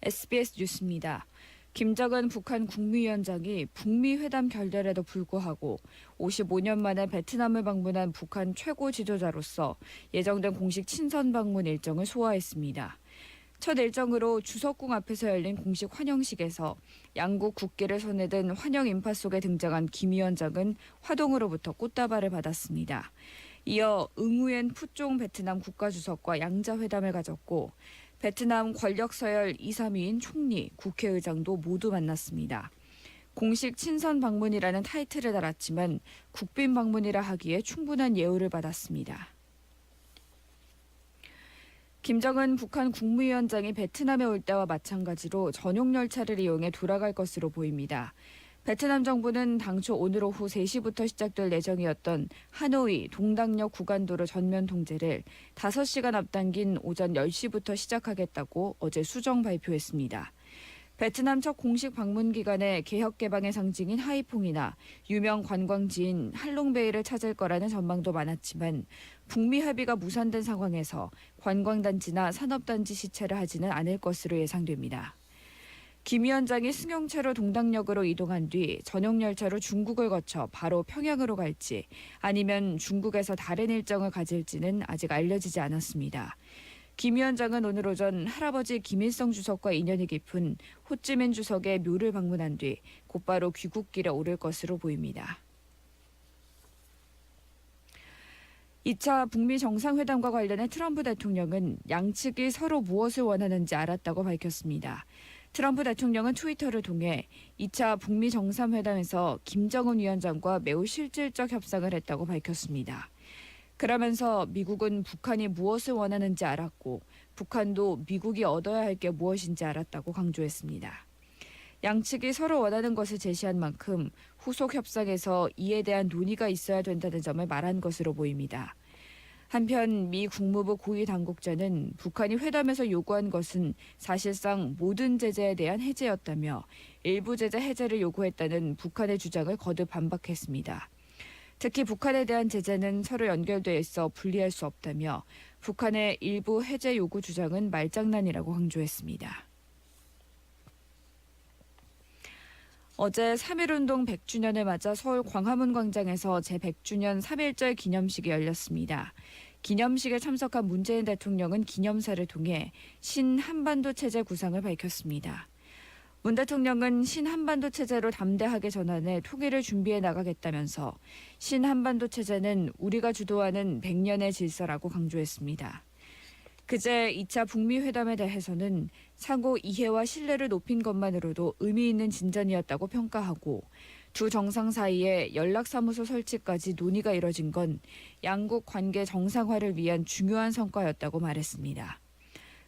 SBS 뉴스입니다. 김정은 북한 국무위원장이 북미 회담 결렬에도 불구하고 55년 만에 베트남을 방문한 북한 최고 지도자로서 예정된 공식 친선 방문 일정을 소화했습니다. 첫 일정으로 주석궁 앞에서 열린 공식 환영식에서 양국 국기를 손에 든 환영 인파 속에 등장한 김 위원장은 화동으로부터 꽃다발을 받았습니다. 이어 응우엔 푸종 베트남 국가주석과 양자회담을 가졌고 베트남 권력서열 2, 3위인 총리, 국회의장도 모두 만났습니다. 공식 친선 방문이라는 타이틀을 달았지만 국빈 방문이라 하기에 충분한 예우를 받았습니다. 김정은 북한 국무위원장이 베트남에 올 때와 마찬가지로 전용 열차를 이용해 돌아갈 것으로 보입니다. 베트남 정부는 당초 오늘 오후 3시부터 시작될 예정이었던 하노이 동당역 구간도로 전면 통제를 5시간 앞당긴 오전 10시부터 시작하겠다고 어제 수정 발표했습니다. 베트남 첫 공식 방문 기간에 개혁 개방의 상징인 하이퐁이나 유명 관광지인 할롱베이를 찾을 거라는 전망도 많았지만 북미 합의가 무산된 상황에서 관광단지나 산업단지 시찰을 하지는 않을 것으로 예상됩니다. 김 위원장이 승용차로 동당역으로 이동한 뒤 전용 열차로 중국을 거쳐 바로 평양으로 갈지 아니면 중국에서 다른 일정을 가질지는 아직 알려지지 않았습니다. 김 위원장은 오늘 오전 할아버지 김일성 주석과 인연이 깊은 호찌민 주석의 묘를 방문한 뒤 곧바로 귀국길에 오를 것으로 보입니다. 2차 북미 정상회담과 관련해 트럼프 대통령은 양측이 서로 무엇을 원하는지 알았다고 밝혔습니다. 트럼프 대통령은 트위터를 통해 2차 북미 정상회담에서 김정은 위원장과 매우 실질적 협상을 했다고 밝혔습니다. 그러면서 미국은 북한이 무엇을 원하는지 알았고 북한도 미국이 얻어야 할 게 무엇인지 알았다고 강조했습니다. 양측이 서로 원하는 것을 제시한 만큼 후속 협상에서 이에 대한 논의가 있어야 된다는 점을 말한 것으로 보입니다. 한편 미 국무부 고위 당국자는 북한이 회담에서 요구한 것은 사실상 모든 제재에 대한 해제였다며 일부 제재 해제를 요구했다는 북한의 주장을 거듭 반박했습니다. 특히 북한에 대한 제재는 서로 연결돼 있어 분리할 수 없다며 북한의 일부 해제 요구 주장은 말장난이라고 강조했습니다. 어제 3.1운동 100주년을 맞아 서울 광화문 광장에서 제100주년 3.1절 기념식이 열렸습니다. 기념식에 참석한 문재인 대통령은 기념사를 통해 신한반도 체제 구상을 밝혔습니다. 문 대통령은 신한반도 체제로 담대하게 전환해 통일을 준비해 나가겠다면서 신한반도 체제는 우리가 주도하는 100년의 질서라고 강조했습니다. 그제 2차 북미 회담에 대해서는 상호 이해와 신뢰를 높인 것만으로도 의미 있는 진전이었다고 평가하고 두 정상 사이에 연락사무소 설치까지 논의가 이뤄진 건 양국 관계 정상화를 위한 중요한 성과였다고 말했습니다.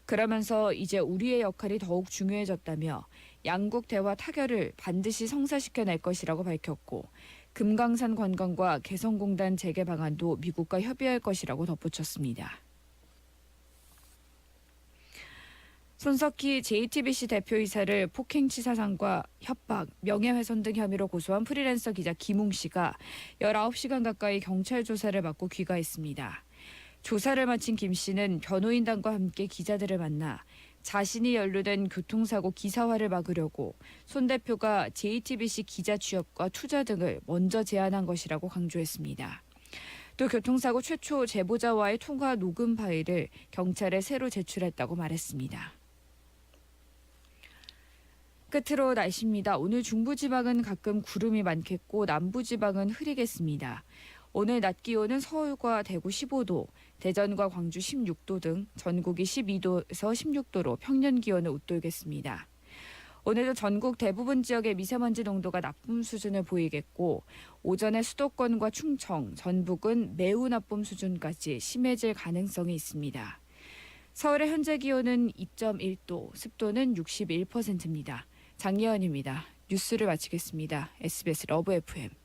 그러면서 이제 우리의 역할이 더욱 중요해졌다며 양국 대화 타결을 반드시 성사시켜낼 것이라고 밝혔고 금강산 관광과 개성공단 재개 방안도 미국과 협의할 것이라고 덧붙였습니다. 손석희 JTBC 대표이사를 폭행치사상과 협박, 명예훼손 등 혐의로 고소한 프리랜서 기자 김웅 씨가 19시간 가까이 경찰 조사를 받고 귀가했습니다. 조사를 마친 김 씨는 변호인단과 함께 기자들을 만나 자신이 연루된 교통사고 기사화를 막으려고 손 대표가 JTBC 기자 취업과 투자 등을 먼저 제안한 것이라고 강조했습니다. 또 교통사고 최초 제보자와의 통화 녹음 파일을 경찰에 새로 제출했다고 말했습니다. 끝으로 날씨입니다. 오늘 중부지방은 가끔 구름이 많겠고 남부지방은 흐리겠습니다. 오늘 낮 기온은 서울과 대구 15도, 대전과 광주 16도 등 전국이 12도에서 16도로 평년 기온을 웃돌겠습니다. 오늘도 전국 대부분 지역의 미세먼지 농도가 나쁨 수준을 보이겠고 오전에 수도권과 충청, 전북은 매우 나쁨 수준까지 심해질 가능성이 있습니다. 서울의 현재 기온은 2.1도, 습도는 61%입니다. 장예원입니다. 뉴스를 마치겠습니다. SBS 러브 FM.